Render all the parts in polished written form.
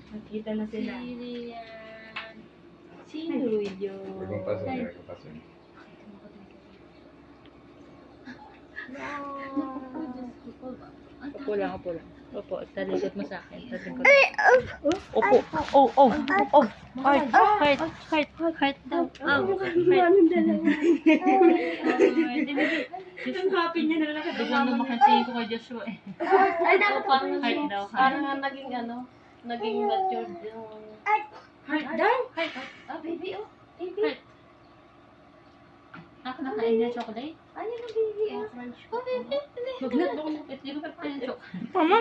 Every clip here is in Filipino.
Nakita na sila. Sino yun? Nagpapasin. Opo lang, opo lang. Opo, talikod mo sa akin. Talikod mo. Opo. Oh, oh, oh. Heart daw. Ang happy niya na lang. Biglang lumakantiin ko kay Joshua eh. Ay, dapat Parang heart daw. Parang nga naging naging matured yung... Heart daw? Baby, oh. Baby. Heart. Ako nakain niya chocolate. Ano yung baby, oh? Oh, baby. Magnat mo kung hindi ko pa pala chocolate. Mama?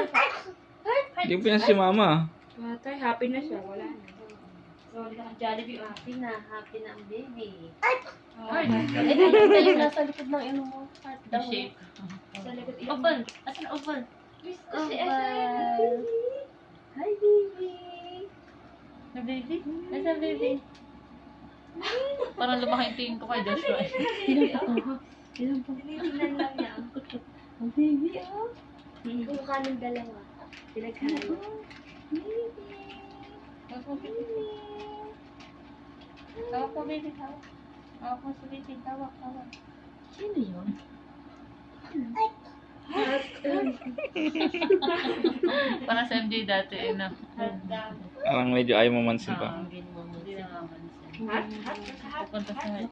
Hindi po yan si mama. Patay, happy na siya. Wala na. Sorry ka, Jollibee. Happy na ang baby. Heart. Ito yung nasa likod ng ino mo. Heart daw. The shape. Sa likod Oval. Asan na oval? Kasi Hi, baby. Na baby? Nasa baby? Parang lumaki yung tingin ko kay Joshua eh. Tinitingnan lang niya. Ang baby, oh. Kung kanong dalawa. Pinaghalo. Tawag ko baby, tawag. Tawag ko sa baby, tawag. Sino yun? Para sa MJ dati eh na. Parang medyo ayaw mamansin pa. Hindi na nga man siya. Heart? Pupunta sa heart.